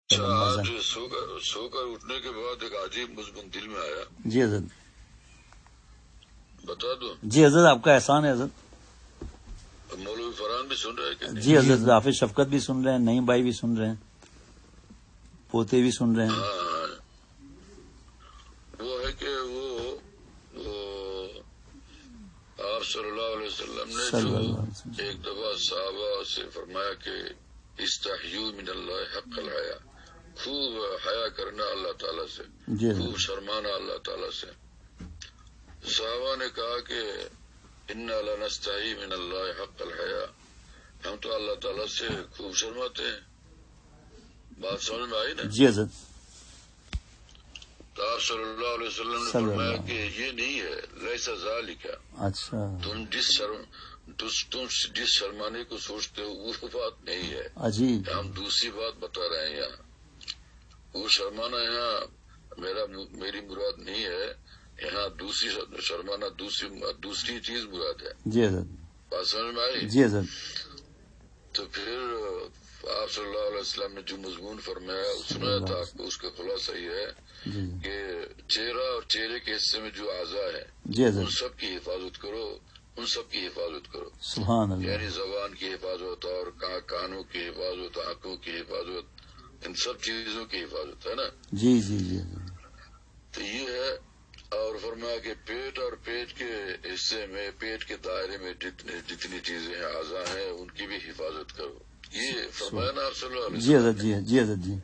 اچھا، آج سو کر اٹھنے کے بعد ایک عجیب مضمون دل میں آیا. جی حضرت بتا دوں. جی حضرت آپ کا احسان ہے حضرت. مولوی فرحان بھی سن رہے ہیں؟ جی حضرت حافظ شفقت بھی سن رہے ہیں، نعیم بھائی بھی سن رہے ہیں، پوتے بھی سن رہے ہیں. ہاں، وہ ہے کہ وہ آپ صلی اللہ علیہ وسلم نے جو ایک دفعہ صحابہ سے فرمایا کہ استحیوا من اللہ حق الحیا، خوب حیا کرنا اللہ تعالیٰ سے، خوب شرمانا اللہ تعالیٰ سے. صحابہ نے کہا کہ انا لنستحی من اللہ حق الحیا، ہم تو اللہ تعالیٰ سے خوب شرماتے ہیں. بات سمجھ میں آئی نا؟ جی حضرت. تو آپ صلی اللہ علیہ وسلم نے فرمایا کہ یہ نہیں ہے، لیسا ذالک. اچھا، تم جس شرمانے کو سوچتے ہو وہ بات نہیں ہے. عجیب. ہم دوسری بات بتا رہے ہیں. یہاں وہ شرمانا یہاں میری مراد نہیں ہے. یہاں دوسری شرمانا دوسری چیز مراد ہے. جی حضرت. بات سمجھ میں آئی؟ جی حضرت. تو پھر آپ صلی اللہ علیہ وسلم نے جو مضمون فرمایا سنایا تھا آپ کو، اس کا خلاصہ یہ ہے کہ چہرہ اور چہرے کے حصے میں جو اعضاء ہے ان سب کی حفاظت کرو، ان سب کی حفاظت کرو. سبحان اللہ. یعنی زبان کی حفاظت اور کانوں کی حفاظت، آنکھوں کی حفاظت، ان سب چیزوں کی حفاظت ہے نا. جی جی جی. تو یہ ہے. اور فرمایا کہ پیٹ اور پیٹ کے حصے میں، پیٹ کے دائرے میں جتنی چیزیں ہیں، اعضاء ہیں، ان کی بھی حفاظت کرو. یہ فرمایا نا آپ صلی اللہ علیہ وسلم. جی حضرت. جی حضرت. جی.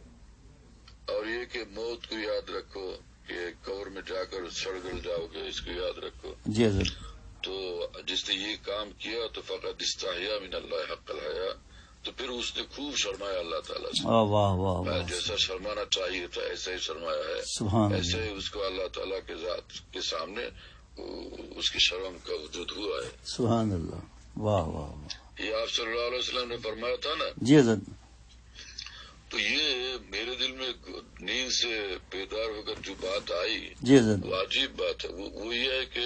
اور یہ کہ موت کو یاد رکھو کہ قبر میں جا کر سڑ گل جاؤ گے، اس کو یاد رکھو. جی حضرت. تو جس نے یہ کام کیا تو فقط استحیا من اللہ حق الحیا، تو پھر اس نے خوب شرمایا اللہ تعالیٰ سے. واہ واہ واہ. جیسا شرمانا چاہیے تھا ایسا ہی شرمایا ہے. سبحان ایسے ہی اس کو اللہ تعالیٰ کے ذات کے سامنے اس کی شرم کا وجود ہوا ہے. سبحان اللہ. واہ واہ واہ. یہ آپ صلی اللہ علیہ وسلم نے فرمایا تھا نا. جی حضرت. تو یہ میرے دل میں نیند سے بیدار ہو کر جو بات آئی، جی حضرت، وہ عجیب بات ہے. وہ یہ ہے کہ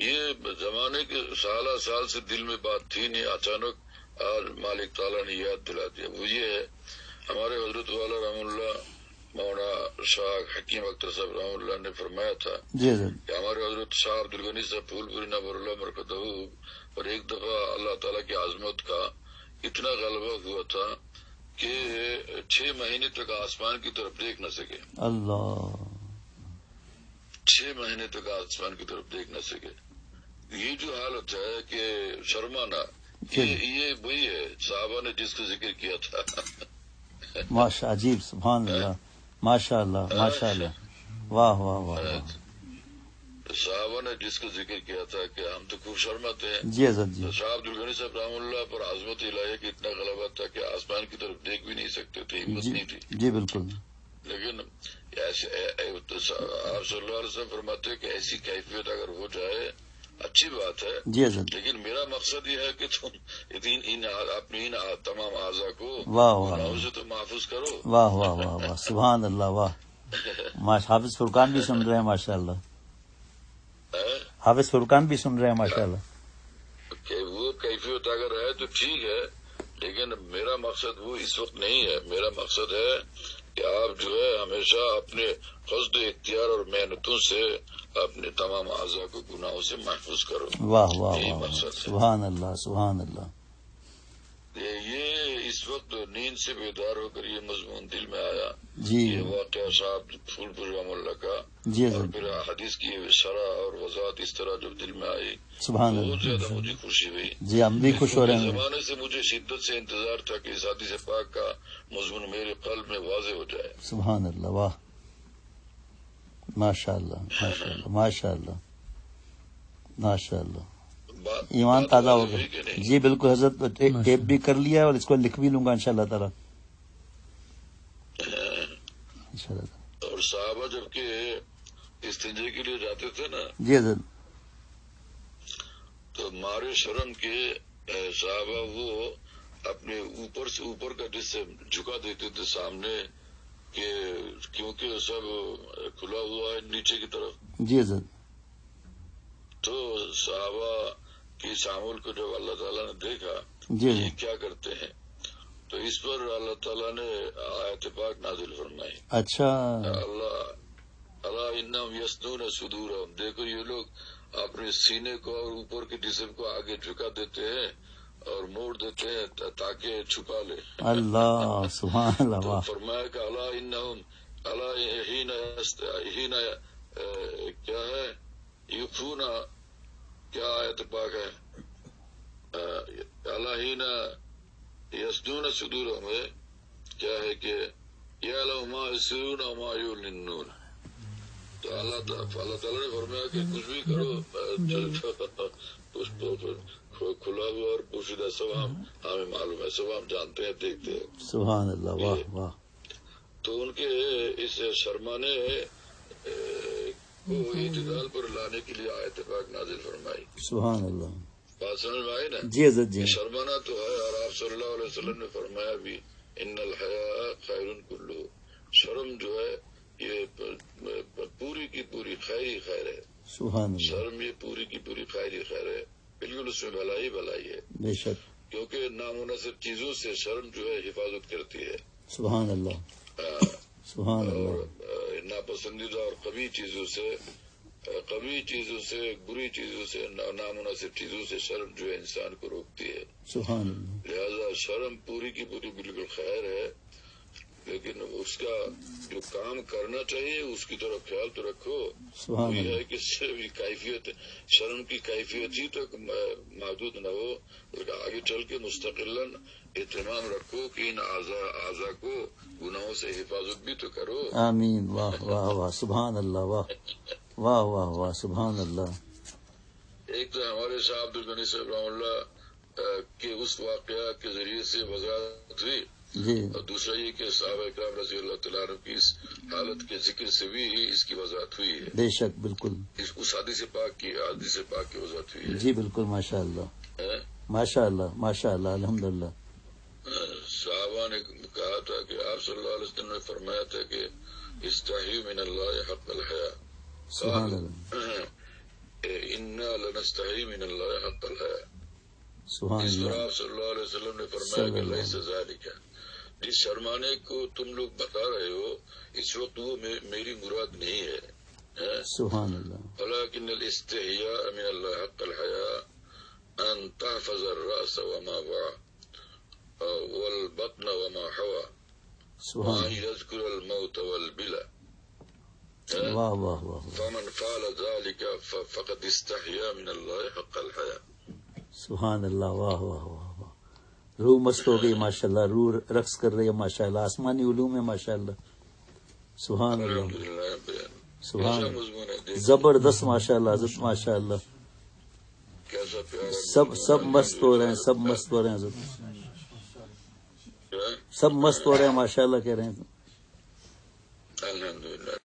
یہ زمانے کے سالہ سال سے دل میں بات تھی نہیں، اچانک آج مالک تعالیٰ نے یاد دلا دیا. وہ یہ ہے، ہمارے حضرت والا رحم اللہ مولانا شاہ حکیم اختر صاحب رحم اللہ نے فرمایا تھا جی حضرت، کہ ہمارے حضرت شاہ عبدالغنی صاحب پھول پوری نور اللہ مرکزہ پر ایک دفعہ اللہ تعالیٰ کی عظمت کا اتنا غلبہ ہوا تھا کہ 6 مہینے تک آسمان کی طرف دیکھ نہ سکے. اللہ. 6 مہینے تک آسمان کی طرف دیکھ نہ سکے. یہ جو حالت ہے کہ شرمانا، یہ وہی ہے صحابہ نے جس کا ذکر کیا تھا. ماشاء عجیب. سبحان اللہ. ماشاء اللہ. ماشاء اللہ. واہ واہ واہ. صحابہ نے جس کا ذکر کیا تھا کہ ہم تو خوب شرماتے ہیں. جی حضرت. جی. شاہ عبدالغنی صاحب رحم اللہ پر عظمت الہیہ کا اتنا غلبہ تھا کہ آسمان کی طرف دیکھ بھی نہیں سکتے تھے، ہمت نہیں تھی. جی بالکل. لیکن ایسے آپ صلی اللہ علیہ وسلم فرماتے ہیں کہ ایسی کیفیت اگر ہو جائے اچھی بات ہے. جی حضرت. لیکن میرا مقصد یہ ہے کہ تم اپنے ان تمام اعضاء کو گناہوں سے تو محفوظ کرو. واہ واہ واہ واہ. سبحان اللہ. واہ. حافظ فرقان بھی سن رہے ہیں ماشاء اللہ. حافظ فرقان بھی سن رہے ہیں ماشاء اللہ. وہ کیفیت اگر ہے تو ٹھیک ہے، لیکن میرا مقصد وہ اس وقت نہیں ہے. میرا مقصد ہے کہ آپ جو ہے ہمیشہ اپنے قصد اختیار اور محنتوں سے اپنے تمام اعضاء کو گناہوں سے محفوظ کرو. واہ واہ یہی واہ. مقصد ہے. سبحان اللہ. سبحان اللہ. یہ اس وقت نیند سے بیدار ہو کر یہ مضمون دل میں آیا. جی. یہ واقعہ صاحب پھول پور رحم اللہ کا. جی اور پھر حدیث کی شرح اور وضاحت اس طرح جب دل میں آئی سبحان اللہ، بہت زیادہ مجھے خوشی ہوئی. جی ہم بھی خوش ہو رہے ہیں. زمانے سے مجھے شدت سے انتظار تھا کہ اس حدیث پاک کا مضمون میرے قلب میں واضح ہو جائے. سبحان اللہ. واہ. ماشاء اللہ. ماشاء اللہ. ماشاء اللہ. ماشاء اللہ. ایمان تازہ ہو گیا. جی بالکل حضرت. ٹیپ بھی کر لیا اور اس کو لکھ بھی لوں گا انشاءاللہ تعالی. اور صحابہ جب کہ استنجے کے لیے جاتے تھے نا، جی حضرت، تو مارے شرم کے صحابہ وہ اپنے اوپر سے اوپر کا جسم جھکا دیتے تھے سامنے، کہ کیونکہ سب کھلا ہوا ہے نیچے کی طرف. جی حضرت. تو صحابہ کی تعامل کو جب اللہ تعالیٰ نے دیکھا جی یہ کیا کرتے ہیں، تو اس پر اللہ تعالیٰ نے آیت پاک نازل فرمائی. اچھا. اللہ انہم یسنون صدورہم، دیکھو یہ لوگ اپنے سینے کو اور اوپر کے جسم کو آگے جھکا دیتے ہیں اور موڑ دیتے ہیں تاکہ چھپا لے. اللہ سبحان اللہ. تو فرمایا کہ اللہ انہم اللہ ہینا کیا ہے یخفونا، کیا آیت پاک ہے، اللہ ہینا یسنون صدورہم ہے، کیا ہے کہ یعلم ما یسرون وما یعلنون. تو اللہ تعالیٰ نے فرمایا کہ کچھ بھی کرو کھلا ہوا اور پوشیدہ سب ہمیں معلوم ہے، سب ہم جانتے ہیں، دیکھتے ہیں. سبحان اللہ. واہ واہ. تو ان کے اس شرمانے کو اعتدال پر لانے کے لیے آیت پاک نازل فرمائی. سبحان اللہ. بات سمجھ میں آئی نا؟ جی حضرت جی. شرمانا تو ہے، اور آپ صلی اللہ علیہ وسلم نے فرمایا بھی ان الحیاء خیر کلو، شرم جو ہے یہ پوری کی پوری خیر ہے. سبحان اللہ. شرم یہ پوری کی پوری خیر ہے، بالکل اس میں بھلائی ہے. بے شک. کیونکہ نامناسب چیزوں سے شرم جو ہے حفاظت کرتی ہے. سبحان اللہ. سبحان اللہ. اور ناپسندیدہ اور قبیح چیزوں سے بری چیزوں سے نامناسب چیزوں سے شرم جو ہے انسان کو روکتی ہے. سبحان اللہ. لہذا شرم پوری کی پوری بالکل خیر ہے، لیکن اس کا جو کام کرنا چاہیے اس کی طرف خیال تو رکھو. سبحان یہ اللہ. ہے کہ کیفیت شرم کی کیفیت ہی تک محدود نہ ہو، بلکہ آگے چل کے مستقلاً اہتمام رکھو کہ ان اعضاء کو گناہوں سے حفاظت بھی تو کرو. آمین. واہ واہ واہ. سبحان اللہ. واہ واہ واہ واہ. سبحان اللہ. ایک تو ہمارے شاہ عبد الغنی صاحب رحمہ اللہ کے اس واقعہ کے ذریعے سے وضاحت ہوئی، جی. اور دوسرا یہ کہ صحابہ اکرام رضی اللہ تعالیٰ عنہ کی اس حالت کے ذکر سے بھی اس کی وضاحت ہوئی ہے. بے شک. بالکل. اس حدیث پاک کی وضاحت ہوئی ہے. جی بالکل. ماشاء اللہ. ماشاء اللہ. ماشاء اللہ. الحمدللہ. صحابہ نے کہا تھا کہ آپ صلی اللہ علیہ وسلم نے فرمایا تھا کہ استحیوا من اللہ حق الحیاء. سبحان اللہ. انا لنستحی من اللہ حق الحیاء. سبحان اس پر اللہ. آپ صلی اللہ علیہ وسلم نے فرمایا کہ لیس ذالک، جس شرمانے کو تم لوگ بتا رہے ہو اس وقت وہ میری مراد نہیں ہے. سبحان اللہ. ولكن الاستحياء من الله حق الحياء ان تحفظ الراس وما وعى والبطن وما حوى سبحان وان يذكر الموت والبلى. واہ واہ واہ. فمن فعل ذلك فقد استحيا من الله حق الحياء. سبحان اللہ. واہ واہ واہ واہ. روح مست ہو گئی ماشاء اللہ. روح رقص کر رہی ہے ماشاء اللہ. آسمانی علوم ہے ماشاء اللہ. سبحان اللہ. سبحان اللہ. زبردست ماشاء اللہ. حضرت ماشاء اللہ. سب مست ہو رہے ہیں. سب مست ہو رہے ہیں حضرت. سب مست ہو رہے ہیں ماشاء اللہ کہہ رہے ہیں. الحمدللہ.